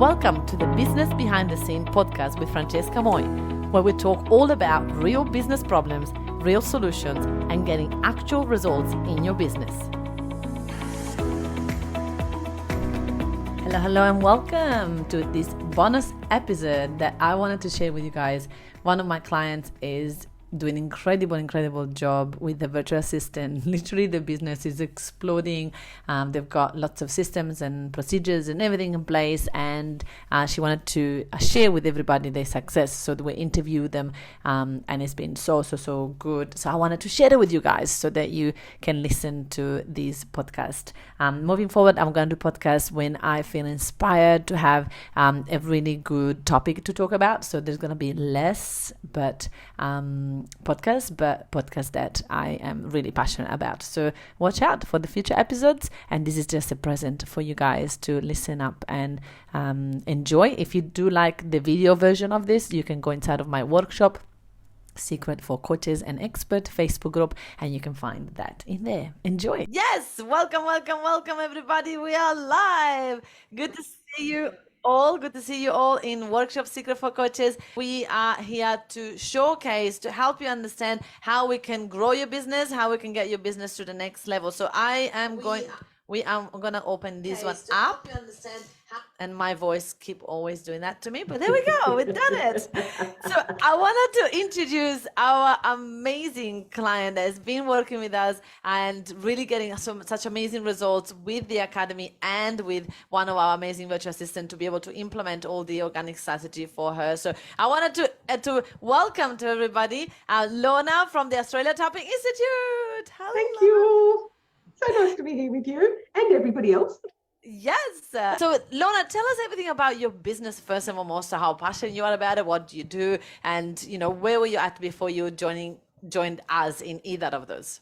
Welcome to the Business Behind the Scene podcast with Francesca Moi, where we talk all about real business problems, real solutions, and getting actual results in your business. Hello, and welcome to this bonus episode that I wanted to share with you guys. One of my clients is doing incredible job with the virtual assistant. Literally, the business is exploding. They've got lots of systems and procedures and everything in place, and she wanted to share with everybody their success. So we interviewed them, and it's been so good. So I wanted to share it with you guys so that you can listen to this podcast. Moving forward, I'm going to do podcasts when I feel inspired to have a really good topic to talk about. So there's going to be less, but podcasts that I am really passionate about. So watch out for the future episodes, and this is just a present for you guys to listen up and enjoy. If you do like the video version of this, you can go inside of my workshop, Secret for Coaches and Expert Facebook group, and you can find that in there. Enjoy. Yes, welcome everybody. We are live. Good to see you all. Good to see you all in Workshop Secret for Coaches. We are here to showcase, to help you understand how we can grow your business, how we can get your business to the next level. So we are gonna open this one up, and my voice keep always doing that to me, but there we go, we've done it. So I wanted to introduce our amazing client that has been working with us and really getting such amazing results with the Academy and with one of our amazing virtual assistants to be able to implement all the organic strategy for her. So I wanted to welcome to everybody Lorna from the Australia Tapping Institute. Hello. Thank you. So nice to be here with you and everybody else. Yes. So Lorna, tell us everything about your business first and foremost, how passionate you are about it, what do you do, and where were you at before you joined us in either of those?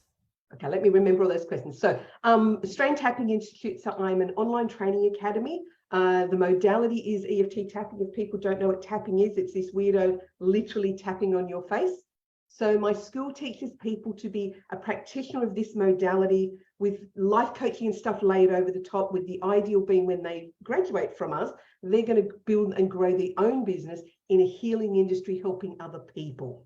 Okay, let me remember all those questions. So Australian Tapping Institute, so I'm an online training academy. The modality is EFT tapping. If people don't know what tapping is, it's this weirdo literally tapping on your face. So my school teaches people to be a practitioner of this modality with life coaching and stuff laid over the top, with the ideal being when they graduate from us, they're going to build and grow their own business in a healing industry, helping other people.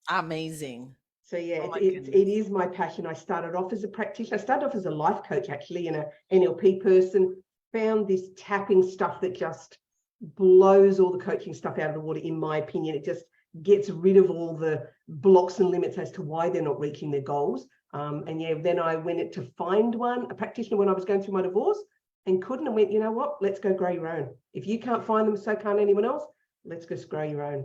Amazing. So yeah, it is my passion. I started off as a practitioner. I started off as a life coach, actually, and an NLP person. Found this tapping stuff that just blows all the coaching stuff out of the water, in my opinion. It just gets rid of all the blocks and limits as to why they're not reaching their goals. Then I went to find a practitioner when I was going through my divorce and couldn't, and went, you know what, let's go grow your own. If you can't find them, so can't anyone else. Let's go grow your own.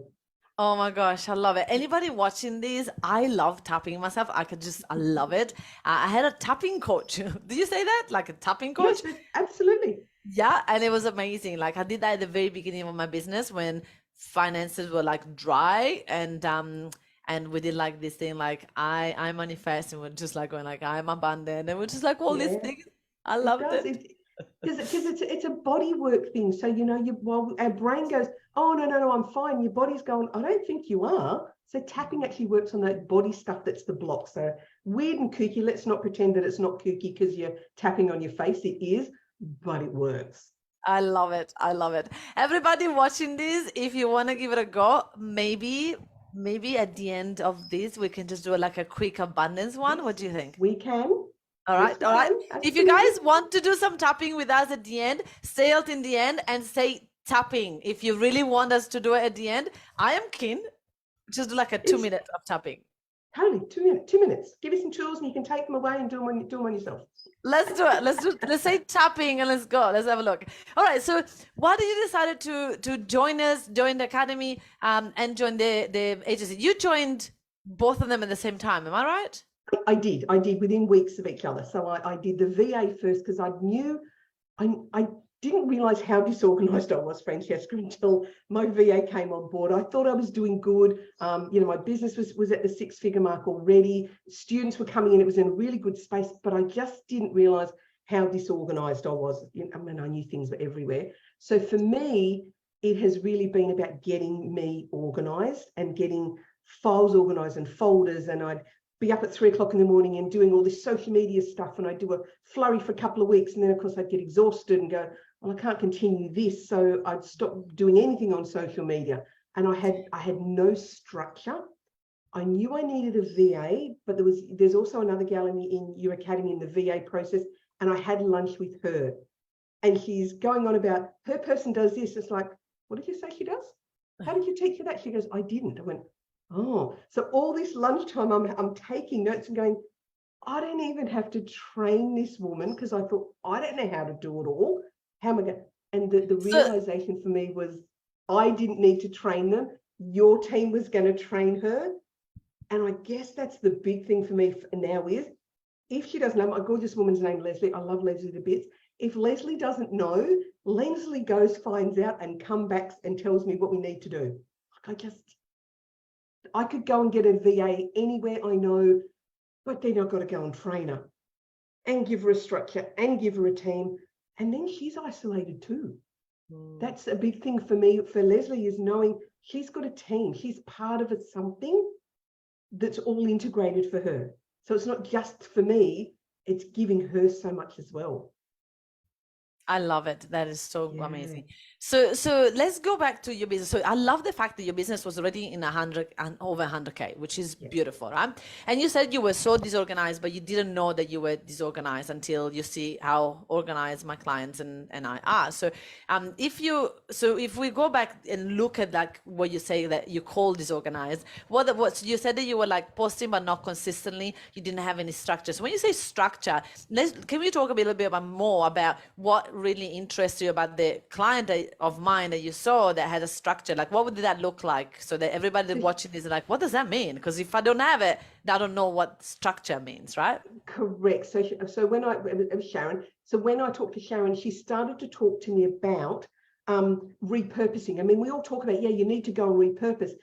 Oh my gosh, I love it. Anybody watching this, I love tapping myself. I love it. I had a tapping coach. Did you say that? Like a tapping coach? Yes, absolutely. Yeah, and it was amazing. Like I did that at the very beginning of my business when finances were like dry, and we did like this thing like I manifest, and we're just like going like I'm abundant, and we're just like all these things. I loved it. Because it's a body work thing. So while our brain goes, oh no, I'm fine, your body's going, I don't think you are. So tapping actually works on that body stuff that's the block. So weird and kooky. Let's not pretend that it's not kooky because you're tapping on your face. It is, but it works. I love it. Everybody watching this, if you want to give it a go, maybe at the end of this we can just do like a quick abundance one. Yes, what do you think? We can. All right. If you guys want to do some tapping with us at the end, stay out in the end and say tapping. If you really want us to do it at the end, I am keen. Just do like a 2 minute of tapping. Totally, 2 minutes. Give you some tools and you can take them away and do them on yourself. Let's do it. Let's say tapping and let's go. Let's have a look. All right. So why did you decide to join us, join the Academy, and join the agency? You joined both of them at the same time. Am I right? I did within weeks of each other. So I did the VA first because I knew I didn't realize how disorganized I was, Francesca, until my VA came on board. I thought I was doing good. My business was at the 6-figure mark already. Students were coming in. It was in a really good space, but I just didn't realize how disorganized I was. I knew things were everywhere. So for me, it has really been about getting me organized and getting files organized and folders. And I'd be up at 3 o'clock in the morning and doing all this social media stuff, and I'd do a flurry for a couple of weeks, and then of course I'd get exhausted and go, well, I can't continue this. So I'd stopped doing anything on social media, and I had no structure. I knew I needed a VA, but there's also another gal in your academy in the VA process, and I had lunch with her, and she's going on about her person does this. It's like, what did you say she does? How did you teach her that? She goes, I didn't. I went, oh. So all this lunchtime, I'm taking notes and going, I don't even have to train this woman, because I thought, I don't know how to do it all. How am I going? And the realization for me was, I didn't need to train them. Your team was going to train her. And I guess that's the big thing for me now is, if she doesn't know, my gorgeous woman's name, Leslie, I love Leslie to bits. If Leslie doesn't know, Leslie goes, finds out, and comes back and tells me what we need to do. I could go and get a VA anywhere I know, but then I've got to go and train her and give her a structure and give her a team. And then she's isolated too. That's a big thing for me, for Leslie, is knowing she's got a team. She's part of something that's all integrated for her. So it's not just for me, it's giving her so much as well. I love it. That is so amazing. So let's go back to your business. So I love the fact that your business was already in 100 and over 100K, which is beautiful, right? And you said you were so disorganized, but you didn't know that you were disorganized until you see how organized my clients and I are. So if we go back and look at like what you say that you call disorganized, what you said that you were like posting but not consistently, you didn't have any structure. So when you say structure, can we talk a little bit more about what really interests you about the client of mine that you saw that had a structure? Like, what would that look like, so that everybody watching is like, what does that mean? Because if I don't have it, I don't know what structure means, right? Correct. So when it was Sharon. So when I talked to Sharon, she started to talk to me about repurposing. I mean, we all talk about, you need to go and repurpose,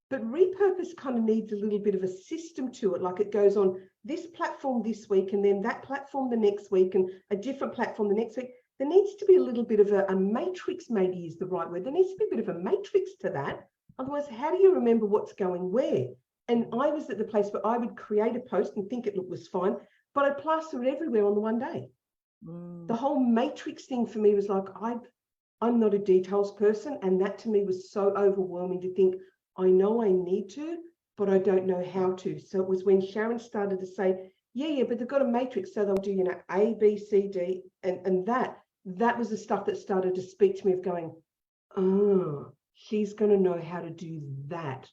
but repurpose kind of needs a little bit of a system to it. Like, it goes on this platform this week, and then that platform the next week, and a different platform the next week. There needs to be a little bit of a matrix, maybe is the right word. There needs to be a bit of a matrix to that. Otherwise, how do you remember what's going where? And I was at the place where I would create a post and think it was fine, but I'd plaster it everywhere on the one day. The whole matrix thing for me was like, I'm not a details person. And that to me was so overwhelming to think, I know I need to, but I don't know how to. So it was when Sharon started to say, but they've got a matrix. So they'll do, A, B, C, D, and that was the stuff that started to speak to me of going, oh, she's going to know how to do that.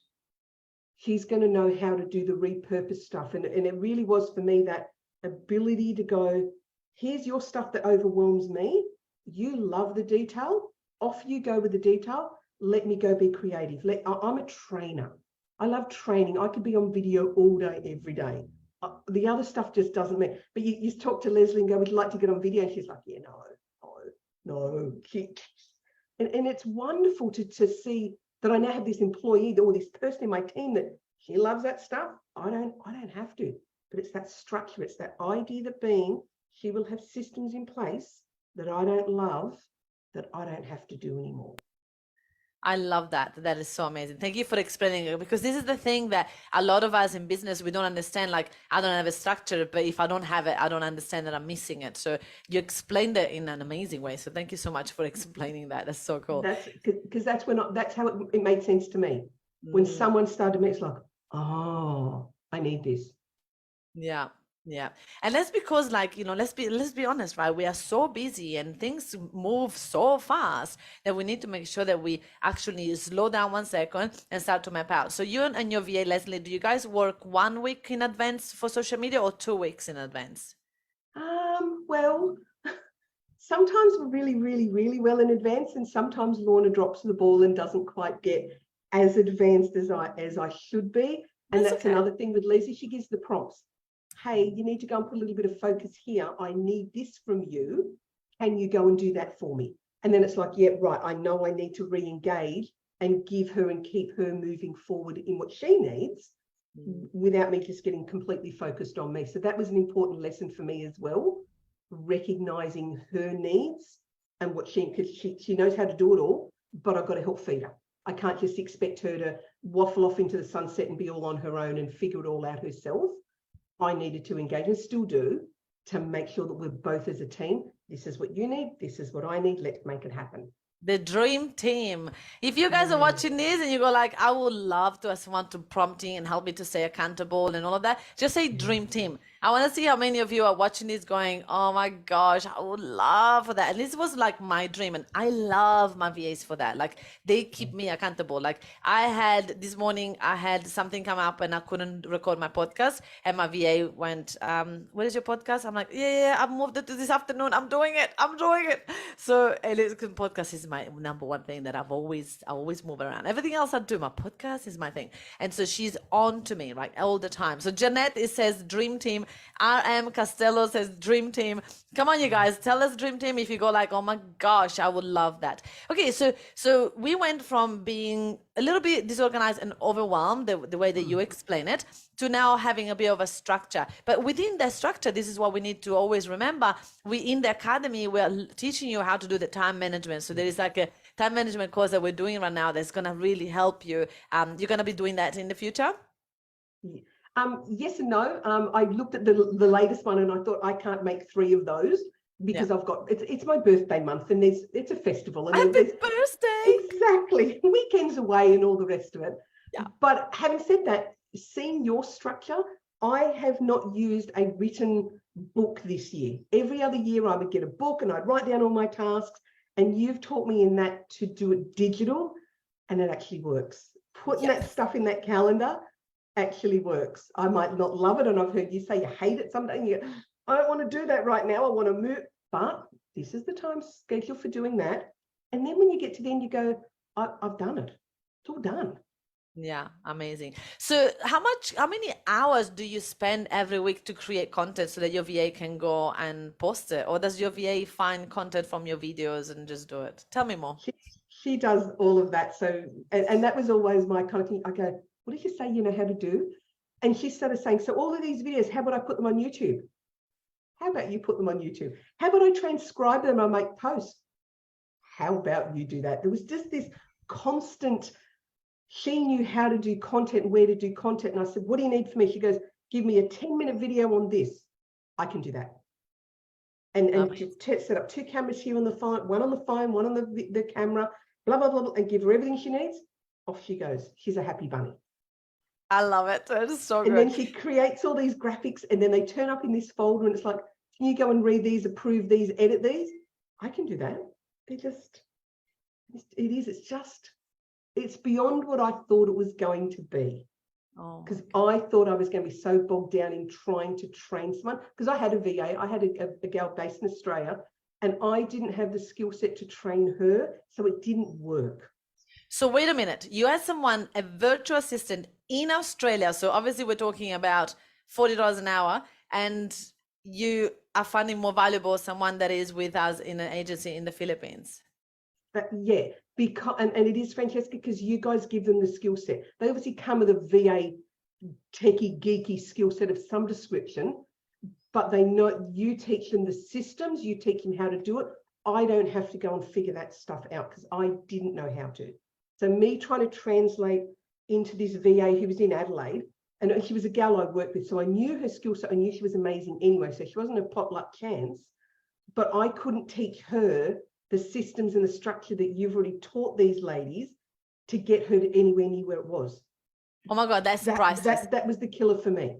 She's going to know how to do the repurpose stuff. And it really was for me that ability to go, here's your stuff that overwhelms me. You love the detail. Off you go with the detail. Let me go be creative. I'm a trainer. I love training. I could be on video all day, every day. The other stuff just doesn't mean. But you talk to Leslie and go, would you like to get on video? And she's like, no. And it's wonderful to see that I now have this employee or this person in my team that she loves that stuff. I don't have to. But it's that structure. It's that idea that she will have systems in place that I don't love, that I don't have to do anymore. I love that. That is so amazing. Thank you for explaining it, because this is the thing that a lot of us in business, we don't understand. Like, I don't have a structure, but if I don't have it, I don't understand that I'm missing it. So you explained it in an amazing way. So thank you so much for explaining that. That's so cool. That's because that's how it made sense to me. When someone started to me, it's like, oh, I need this. Yeah. And that's because, like, let's be honest, right? We are so busy and things move so fast that we need to make sure that we actually slow down 1 second and start to map out. So you and your VA, Leslie, do you guys work 1 week in advance for social media or 2 weeks in advance? Well, sometimes we're really, really, really well in advance, and sometimes Lorna drops the ball and doesn't quite get as advanced as I should be. And that's okay. Another thing with Leslie, she gives the prompts. Hey, you need to go and put a little bit of focus here. I need this from you. Can you go and do that for me? And then it's like, yeah, right. I know I need to re-engage and give her and keep her moving forward in what she needs without me just getting completely focused on me. So that was an important lesson for me as well, recognizing her needs and what because she knows how to do it all, but I've got to help feed her. I can't just expect her to waffle off into the sunset and be all on her own and figure it all out herself. I needed to engage, and still do, to make sure that we're both as a team This is what you need. This is what I need. Let's make it happen. The dream team. If you guys are watching this and you go like, I would love to have someone to prompting and help me to stay accountable and all of that, just say dream team. I want to see how many of you are watching this going, oh my gosh, I would love for that. And this was like my dream. And I love my VAs for that. Like they keep me accountable. Like I had this morning, I had something come up and I couldn't record my podcast. And my VA went, what is your podcast? I'm like, yeah, I've moved it to this afternoon. I'm doing it. So podcast is my number one thing that I always move around. Everything else I do, my podcast is my thing. And so she's on to me, right, all the time. So Jeanette, it says dream team. RM Costello says dream team. Come on, you guys, tell us dream team if you go like, oh my gosh, I would love that. Okay, so we went from being a little bit disorganized and overwhelmed, the way that you explain it, to now having a bit of a structure. But within that structure, this is what we need to always remember. We in the academy, we're teaching you how to do the time management. So there is like a time management course that we're doing right now that's going to really help you. You're going to be doing that in the future? Yeah. Yes and no. I looked at the latest one and I thought I can't make 3 of those because I've got it's my birthday month and it's a festival and happy birthday. Exactly, weekends away and all the rest of it. Yeah. But having said that, seeing your structure, I have not used a written book this year. Every other year I would get a book and I'd write down all my tasks, and you've taught me in that to do it digital, and it actually works. Putting that stuff in that calendar actually works. I might not love it, and I've heard you say you hate it sometimes. You go, I don't want to do that right now. I want to move, but this is the time schedule for doing that. And then when you get to the end, you go, I've done it. It's all done. Yeah, amazing. So how many hours do you spend every week to create content so that your VA can go and post it? Or does your VA find content from your videos and just do it? Tell me more. She does all of that. So, and that was always my kind of thing. I go, what did you say you know how to do? And she started saying, so all of these videos, how about I put them on YouTube? How about you put them on YouTube? How about I transcribe them and make posts? How about you do that? There was just this constant, she knew how to do content, where to do content. And I said, what do you need from me? She goes, give me a 10-minute video on this. I can do that. And set up 2 cameras here on the phone, one on the camera, blah, blah, blah, blah, and give her everything she needs. Off she goes. She's a happy bunny. I love it. It's so good. And then she creates all these graphics and then they turn up in this folder and it's like, can you go and read these, approve these, edit these? I can do that. It's beyond what I thought it was going to be. Because I thought I was going to be so bogged down in trying to train someone. Because I had a VA, I had a gal based in Australia, and I didn't have the skill set to train her, so it didn't work. So wait a minute, you had someone, a virtual assistant in Australia. So obviously we're talking about $40 an hour, and you are finding more valuable someone that is with us in an agency in the Philippines. Yeah, because and it is, Francesca, because you guys give them the skill set. They obviously come with a VA techie, geeky skill set of some description, but they know you teach them the systems, you teach them how to do it. I don't have to go and figure that stuff out because I didn't know how to. So me trying to translate into this VA who was in Adelaide, and she was a gal I worked with, so I knew her skill set, I knew she was amazing anyway, so she wasn't a potluck chance, but I couldn't teach her the systems and the structure that you've already taught these ladies to get her to anywhere near where it was. Oh my God, that's priceless. That was the killer for me.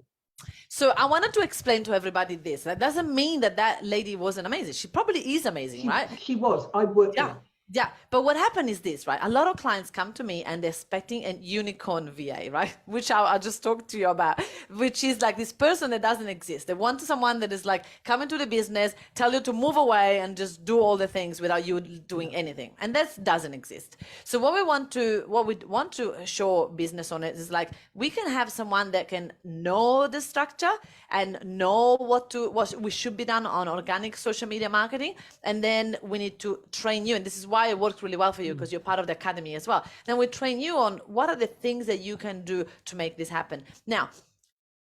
So I wanted to explain to everybody this. That doesn't mean that lady wasn't amazing. She probably is amazing, right? She was. I worked with her. Yeah, but what happened is this, right? A lot of clients come to me and they're expecting a unicorn VA, right? Which I just talked to you about, which is like this person that doesn't exist. They want someone that is like come into the business, tell you to move away and just do all the things without you doing anything. And that doesn't exist. So what we want to show business owners is like, we can have someone that can know the structure and know what we should be done on organic social media marketing. And then we need to train you. And this is why it worked really well for you, because you're part of the academy as well. Then we train you on what are the things that you can do to make this happen. Now,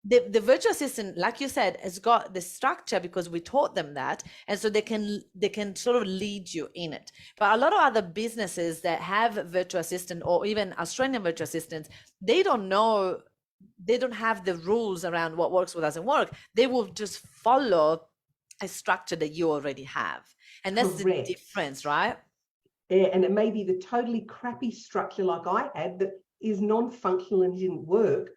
the virtual assistant, like you said, has got the structure because we taught them that, and so they can sort of lead you in it. But a lot of other businesses that have virtual assistant or even Australian virtual assistants, they don't know, they don't have the rules around what works, what doesn't work. They will just follow a structure that you already have. And that's Correct. the difference, right? Yeah, and it may be the totally crappy structure like I had that is non-functional and didn't work.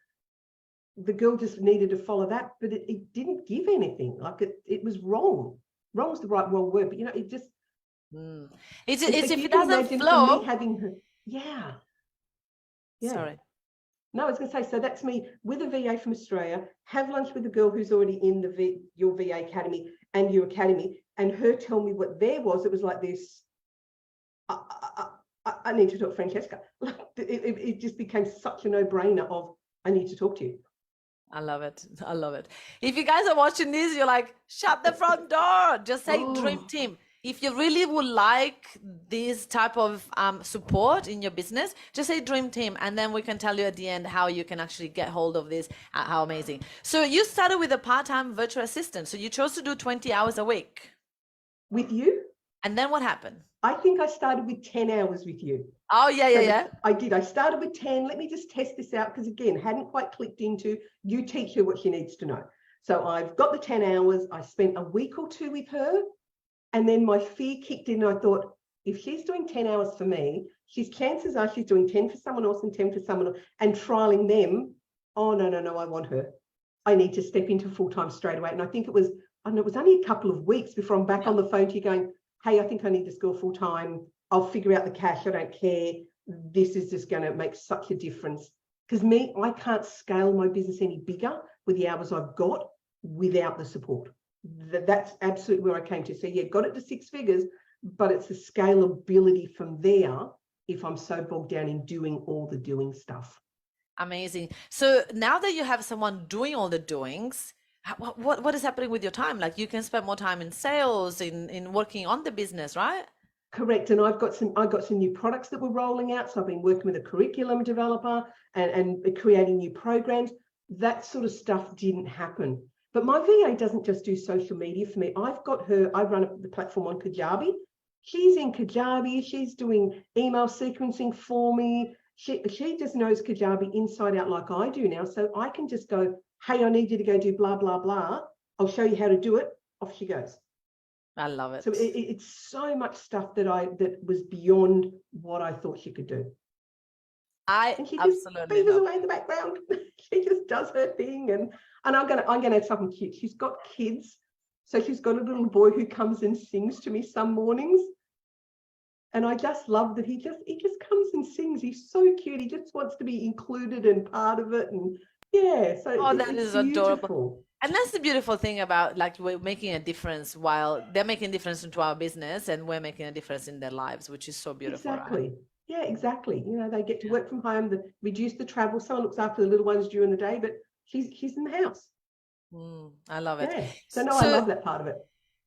The girl just needed to follow that, but it didn't give anything. Like it was wrong. Wrong's the right word, but it just. It's so if you it can doesn't imagine flow. for me having her. Yeah. Sorry. No, I was going to say, so that's me with a VA from Australia, have lunch with a girl who's already in your VA academy and your academy, and her tell me what there was. It was like this. I need to talk to Francesca. It just became such a no-brainer of, I need to talk to you. I love it. I love it. If you guys are watching this, you're like, shut the front door. Just say Dream Team. If you really would like this type of support in your business, just say Dream Team. And then we can tell you at the end how you can actually get hold of this. How amazing. So you started with a part-time virtual assistant. So you chose to do 20 hours a week. With you? And then what happened? I think I started with 10 hours with you. Oh, yeah. I did. I started with 10. Let me just test this out because, again, hadn't quite clicked into you teach her what she needs to know. So I've got the 10 hours. I spent a week or two with her. And then my fear kicked in. And I thought, if she's doing 10 hours for me, chances are she's doing 10 for someone else and 10 for someone else and trialing them. Oh, no, I want her. I need to step into full-time straight away. And I think it was only a couple of weeks before I'm back on the phone to you going, hey, I think I need this girl full-time. I'll figure out the cash. I don't care. This is just going to make such a difference. Because I can't scale my business any bigger with the hours I've got without the support. That's absolutely where I came to. So, got it to 6 figures, but it's the scalability from there if I'm so bogged down in doing all the doing stuff. Amazing. So now that you have someone doing all the doings, what is happening with your time? Like you can spend more time in sales, in working on the business, right? Correct. And I got some new products that we're rolling out. So I've been working with a curriculum developer and creating new programs. That sort of stuff didn't happen. But my VA doesn't just do social media for me. I've got her, I run the platform on Kajabi. She's in Kajabi. She's doing email sequencing for me. She just knows Kajabi inside out like I do now. So I can just go, hey, I need you to go do blah, blah, blah. I'll show you how to do it. Off she goes. I love it. So it's so much stuff that was beyond what I thought she could do. And she just beavers away in the background. She just does her thing. And I'm gonna add something cute. She's got kids. So she's got a little boy who comes and sings to me some mornings. And I just love that he just comes and sings. He's so cute. He just wants to be included and part of it. And so that is adorable. And that's the beautiful thing about like we're making a difference while they're making a difference into our business and we're making a difference in their lives, which is so beautiful. Exactly. Right? Yeah, exactly. They get to work from home, reduce the travel. Someone looks after the little ones during the day, but she's in the house. I love it. Yeah. So I love that part of it.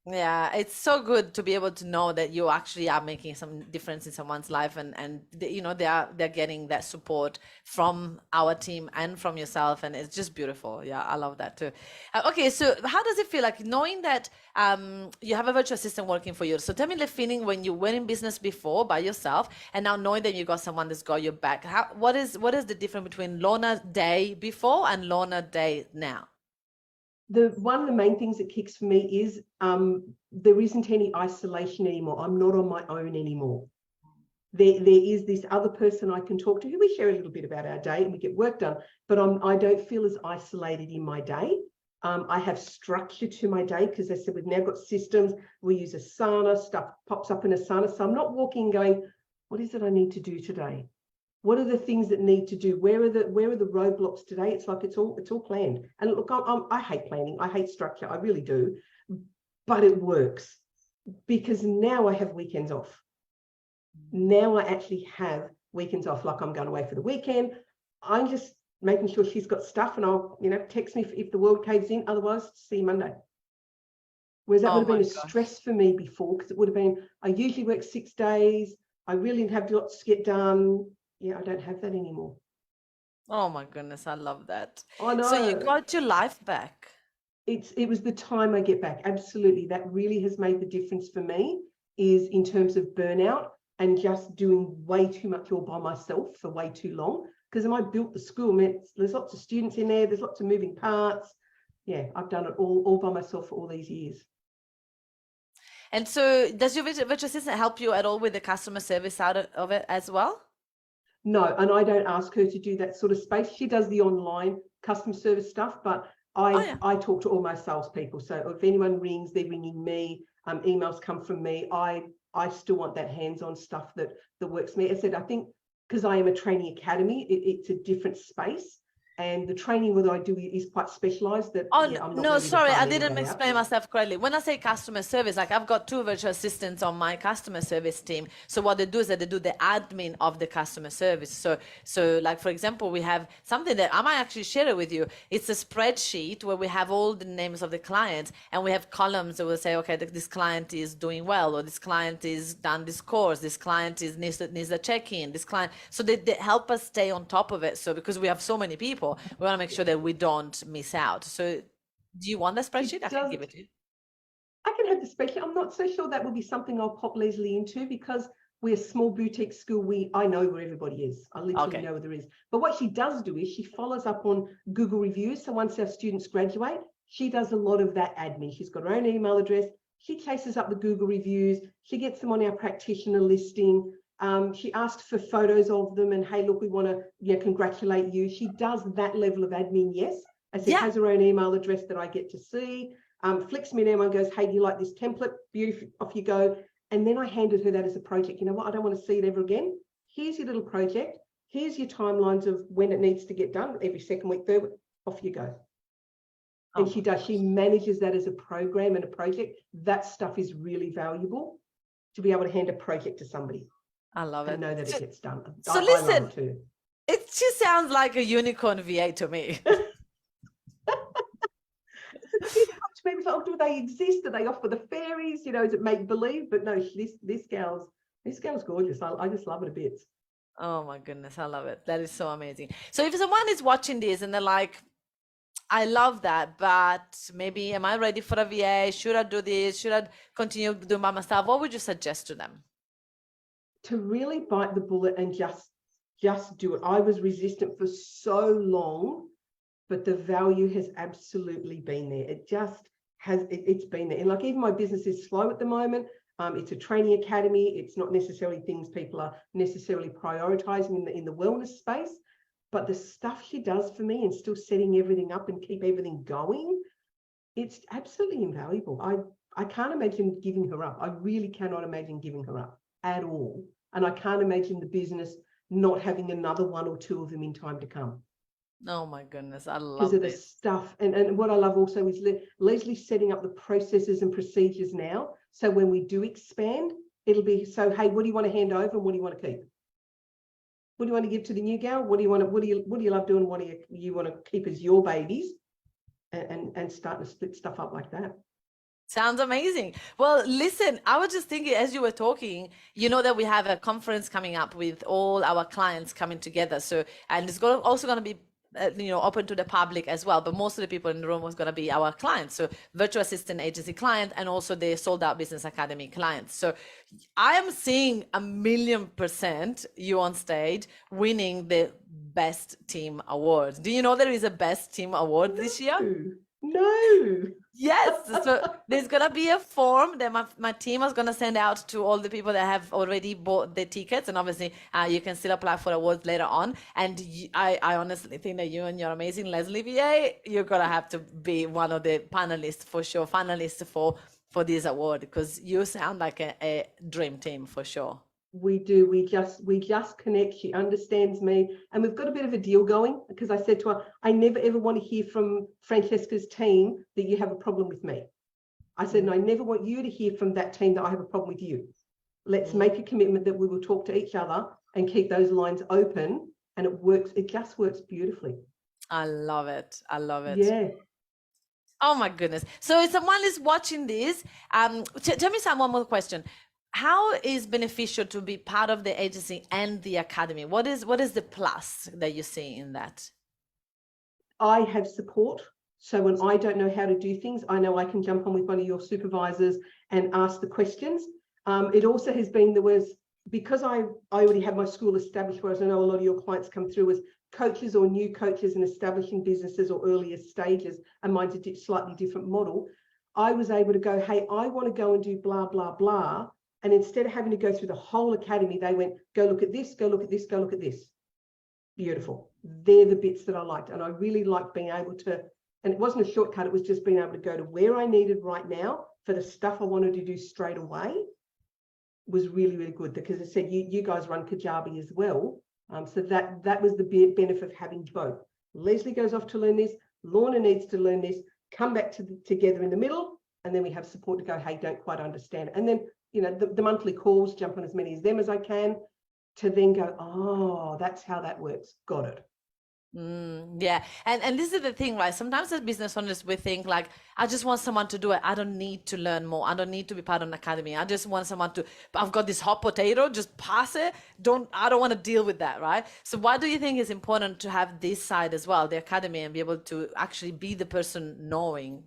Yeah, it's so good to be able to know that you actually are making some difference in someone's life and they're getting that support from our team and from yourself, and it's just beautiful. Yeah, I love that too. Okay, so how does it feel like knowing that you have a virtual assistant working for you? So tell me the feeling when you went in business before by yourself and now knowing that you got someone that's got your back. What is the difference between Lorna day before and Lorna day now? One of the main things that kicks for me is there isn't any isolation anymore. I'm not on my own anymore. There is this other person I can talk to who we share a little bit about our day and we get work done, but I don't feel as isolated in my day. I have structure to my day because as I said, we've now got systems. We use Asana, stuff pops up in Asana. So I'm not walking going, what is it I need to do today? What are the things that need to do? Where are the roadblocks today? It's like it's all planned. And look, I hate planning. I hate structure. I really do. But it works because now I have weekends off. Now I actually have weekends off. Like I'm going away for the weekend. I'm just making sure she's got stuff, and I'll text me if the world caves in. Otherwise, see you Monday. Whereas that would have been a stress for me before, because it would have been I usually work 6 days. I really have lots to get done. Yeah, I don't have that anymore. Oh my goodness, I love that. I know. So you got your life back. It was the time I get back. Absolutely. That really has made the difference for me, is in terms of burnout and just doing way too much all by myself for way too long. Because I built the school, there's lots of students in there, there's lots of moving parts. Yeah, I've done it all by myself for all these years. And so does your virtual assistant help you at all with the customer service side of it as well? No, and I don't ask her to do that sort of space. She does the online customer service stuff, but I talk to all my salespeople. So if anyone rings, they're ringing me. Emails come from me. I still want that hands-on stuff that works for me. As I said, I think because I am a training academy, it's a different space. And the training that I do is quite specialized. That Oh, I'm not no, ready to sorry, farm I didn't anybody explain out. myself correctly. When I say customer service, like I've got two virtual assistants on my customer service team. So what they do is that they do the admin of the customer service. So like, for example, we have something that I might actually share it with you. It's a spreadsheet where we have all the names of the clients, and we have columns that will say, okay, this client is doing well, or this client is done this course, this client needs a check-in, this client. So they help us stay on top of it. So because we have so many people, we want to make sure that we don't miss out. So do you want the spreadsheet? I can give it to you. I can have the spreadsheet. I'm not so sure that would be something I'll pop Leslie into, because we're a small boutique school. I know where everybody is. I literally know where there is. But what she does do is she follows up on Google reviews. So once our students graduate, she does a lot of that admin. She's got her own email address. She chases up the Google reviews. She gets them on our practitioner listing. She asks for photos of them and, hey, look, we want to congratulate you. She does that level of admin, yes. As I said, has her own email address that I get to see. Flicks me an email and goes, hey, do you like this template? Beautiful, off you go. And then I handed her that as a project. You know what? I don't want to see it ever again. Here's your little project. Here's your timelines of when it needs to get done. Every second week, third week, off you go. And she does. She manages that as a program and a project. That stuff is really valuable, to be able to hand a project to somebody. I love it. And know that it gets done. So listen, I love it too. It just sounds like a unicorn VA to me. People say, oh, do they exist? Do they offer the fairies? You know, is it make believe? But no, this gal's gorgeous. I just love it a bit. Oh my goodness, I love it. That is so amazing. So if someone is watching this and they're like, I love that, but maybe am I ready for a VA? Should I do this? Should I continue doing by myself? What would you suggest to them? To really bite the bullet and just do it. I was resistant for so long, but the value has absolutely been there. It just has, it's been there. And like, even my business is slow at the moment. It's a training academy. It's not necessarily things people are necessarily prioritizing in the wellness space, but the stuff she does for me and still setting everything up and keep everything going, it's absolutely invaluable. I can't imagine giving her up. I really cannot imagine giving her up at all. And I can't imagine the business not having another one or two of them in time to come. Oh my goodness, I love because of the stuff. And what I love also is Leslie setting up the processes and procedures now. So when we do expand, it'll be, so, hey, what do you want to hand over and what do you want to keep? What do you want to give to the new gal? What do you love doing? What do you want to keep as your babies? And starting to split stuff up like that. Sounds amazing. Well, listen, I was just thinking as you were talking, you know that we have a conference coming up with all our clients coming together. So, and it's also going to be open to the public as well, but most of the people in the room was going to be our clients. So virtual assistant agency client, and also the Sold Out Business Academy clients. So I am seeing 1,000,000% you on stage winning the best team award. Do you know there is a best team award this year? No. Yes. So there's going to be a form that my team is going to send out to all the people that have already bought the tickets. And obviously you can still apply for awards later on. And I honestly think that you and your amazing Leslie VA, you're going to have to be one of the panelists for sure, finalists for this award, because you sound like a dream team for sure. We do. We just connect. She understands me, and we've got a bit of a deal going, because I said to her, I never ever want to hear from Francesca's team that you have a problem with me. I said, and I never want you to hear from that team that I have a problem with you. Let's make a commitment that we will talk to each other and keep those lines open, and it works. It just works beautifully. I love it. I love it. Yeah. Oh my goodness. So if someone is watching this, tell me one more question. How is beneficial to be part of the agency and the academy? What is the plus that you see in that? I have support. So when I don't know how to do things, I know I can jump on with one of your supervisors and ask the questions. It also has been, because I already have my school established, whereas I know a lot of your clients come through as coaches or new coaches in establishing businesses or earlier stages, and mine's a slightly different model. I was able to go, hey, I want to go and do blah, blah, blah. And instead of having to go through the whole academy, they went, go look at this, go look at this, go look at this. Beautiful. They're the bits that I liked. And I really liked being able to, and it wasn't a shortcut, it was just being able to go to where I needed right now for the stuff I wanted to do straight away. Was really, really good, because I said, you guys run Kajabi as well. So that was the benefit of having both. Leslie goes off to learn this, Lorna needs to learn this, come back together in the middle, and then we have support to go, hey, don't quite understand. And then, you know, the monthly calls, jump on as many of them as I can, to then go, oh, that's how that works. Got it. Yeah. And this is the thing, right? Sometimes as business owners, we think like, I just want someone to do it. I don't need to learn more. I don't need to be part of an academy. I just want someone to, I've got this hot potato, just pass it. I don't want to deal with that, right? So why do you think it's important to have this side as well, the academy, and be able to actually be the person knowing?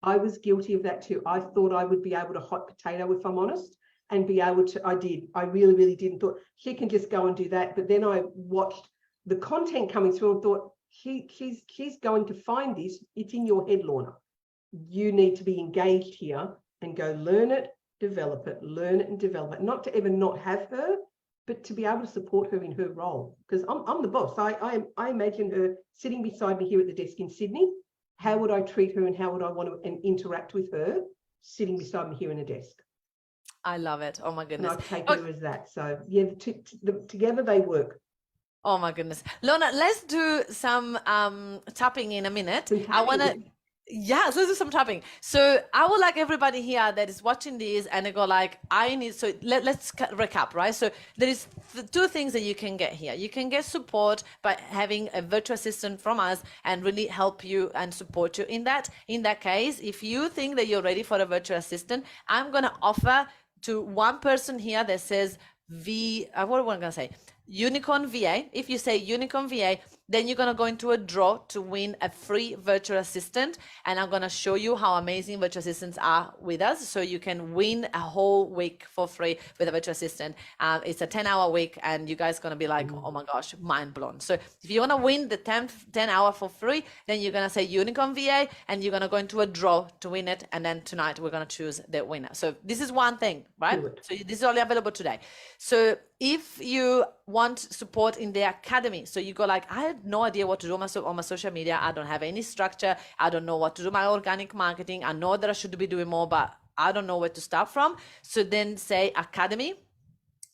I was guilty of that too. I thought I would be able to hot potato, if I'm honest, and be able to, I really, really did, and thought she can just go and do that. But then I watched the content coming through and thought, she's going to find this. It's in your head, Lorna. You need to be engaged here and go learn it, develop it, learn it and develop it. Not to ever not have her, but to be able to support her in her role. Because I'm the boss. I imagine her sitting beside me here at the desk in Sydney. How would I treat her, and how would I want to interact with her sitting beside me here in a desk? I love it. Oh my goodness. And I take her as that. So yeah, together they work. Oh my goodness. Lorna, let's do some tapping in a minute. I want to, yes, let's do some tapping. So I would like everybody here that is watching this and they go like, I need, so let's recap, right? So there is two things that you can get here. You can get support by having a virtual assistant from us and really help you and support you in that. In that case, if you think that you're ready for a virtual assistant, I'm going to offer to one person here that says what am I going to say? Unicorn VA. If you say Unicorn VA, then you're going to go into a draw to win a free virtual assistant. And I'm going to show you how amazing virtual assistants are with us. So you can win a whole week for free with a virtual assistant. It's a 10-hour week and you guys are going to be like, oh my gosh, mind blown. So if you want to win the 10 hour for free, then you're going to say Unicorn VA and you're going to go into a draw to win it. And then tonight we're going to choose the winner. So this is one thing, right? So this is only available today. So if you want support in the academy, so you go like, I had no idea what to do on my social media. I don't have any structure. I don't know what to do my organic marketing. I know that I should be doing more, but I don't know where to start from. So then say academy,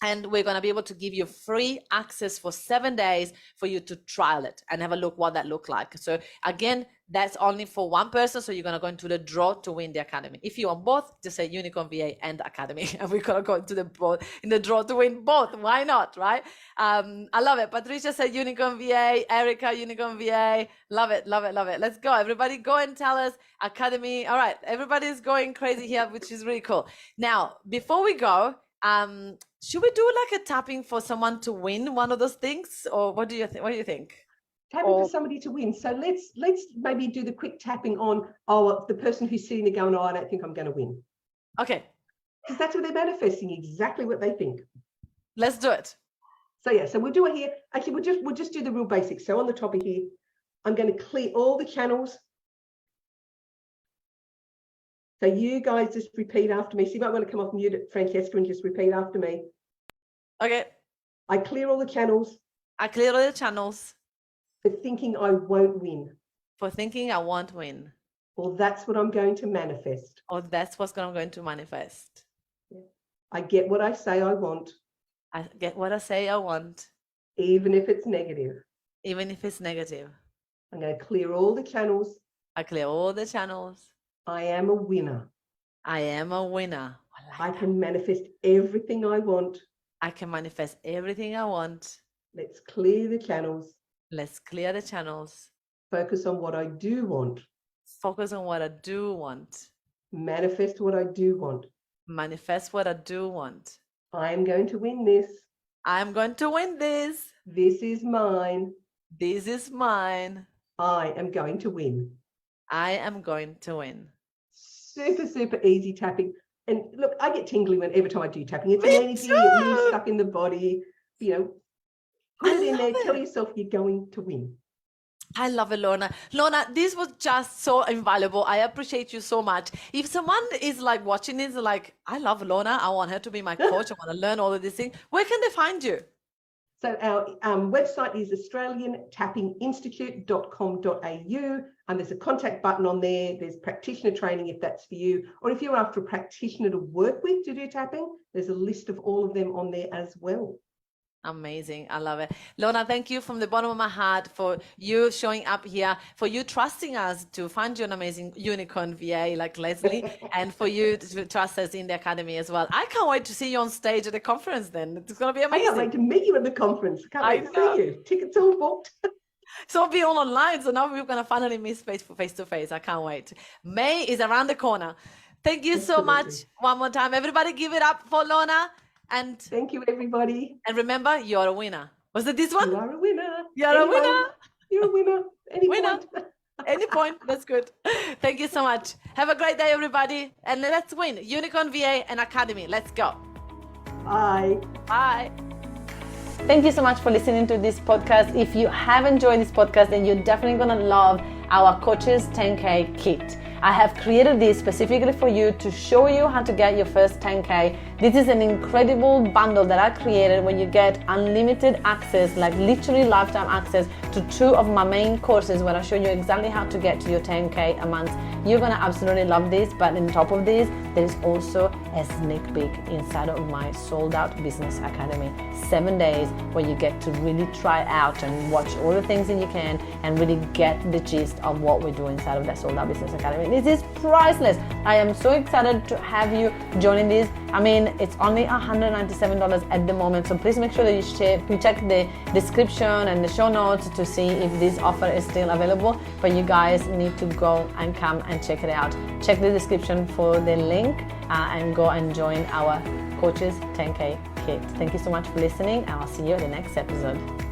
and we're going to be able to give you free access for 7 days for you to trial it and have a look what that look like. So again, that's only for one person. So you're going to go into the draw to win the academy. If you want both, just say Unicorn VA and academy. And we're going to go into the draw to win both. Why not? Right? I love it. Patricia said Unicorn VA, Erica, Unicorn VA. Love it. Love it. Love it. Let's go. Everybody go and tell us academy. All right. Everybody's going crazy here, which is really cool. Now, before we go, should we do like a tapping for someone to win one of those things, or what do you think? What do you think? Tapping for somebody to win. So let's maybe do the quick tapping on the person who's sitting there going, oh, I don't think I'm going to win. Okay. Because that's what they're manifesting, exactly what they think. Let's do it. So yeah, so we'll do it here. Actually, we'll just do the real basics. So on the top of here, I'm going to clear all the channels. So you guys just repeat after me. So you might want to come off mute, Francesca, and just repeat after me. Okay. I clear all the channels. I clear all the channels. For thinking I won't win. For thinking I won't win. Or that's what I'm going to manifest. Or that's what I'm going to manifest. Yeah. I get what I say I want. I get what I say I want. Even if it's negative. Even if it's negative. I'm going to clear all the channels. I clear all the channels. I am a winner. I am a winner. I can manifest everything I want. I can manifest everything I want. Let's clear the channels. Let's clear the channels. Focus on what I do want. Focus on what I do want. Manifest what I do want. Manifest what I do want. I am going to win this. I am going to win this. This is mine. This is mine. I am going to win. I am going to win. Super, super easy tapping. And look, I get tingly every time I do tapping. It's an energy, it moves stuck in the body. You know, put it in there, tell yourself you're going to win. I love it, Lorna. Lorna, this was just so invaluable. I appreciate you so much. If someone is like watching this, like, I love Lorna, I want her to be my coach, I want to learn all of these things, where can they find you? So our website is australiantappinginstitute.com.au, and there's a contact button on there. There's practitioner training if that's for you, or if you're after a practitioner to work with to do tapping, there's a list of all of them on there as well. Amazing. I love it. Lorna, thank you from the bottom of my heart for you showing up here, for you trusting us to find you an amazing unicorn VA like Leslie, and for you to trust us in the academy as well. I can't wait to see you on stage at the conference then. It's going to be amazing. I can't wait to meet you at the conference. Can't wait to see you. Tickets all booked. So I'll be all online. So now we're going to finally meet face to face. I can't wait. May is around the corner. Thank you so much. One more time. Everybody give it up for Lorna. And thank you, everybody. And remember, you're a winner. Was it this one? You are a winner. You're a winner. You're a winner. Any point. Any point. That's good. Thank you so much. Have a great day, everybody. And let's win. Unicorn VA and Academy. Let's go. Bye. Bye. Thank you so much for listening to this podcast. If you have enjoyed this podcast, then you're definitely going to love our Coaches 10K kit. I have created this specifically for you to show you how to get your first 10K. This is an incredible bundle that I created where you get unlimited access, like literally lifetime access to 2 of my main courses where I show you exactly how to get to your 10K a month. You're going to absolutely love this, but on top of this, there is also a sneak peek inside of my sold out business academy. 7 days where you get to really try out and watch all the things that you can and really get the gist of what we do inside of that sold out business academy. This is priceless. I am so excited to have you joining this. I mean, it's only $197 at the moment, so please make sure that you check the description and the show notes to see if this offer is still available. But you guys need to go and come and check it out. Check the description for the link and go and join our Coaches 10K kit. Thank you so much for listening, and I'll see you in the next episode.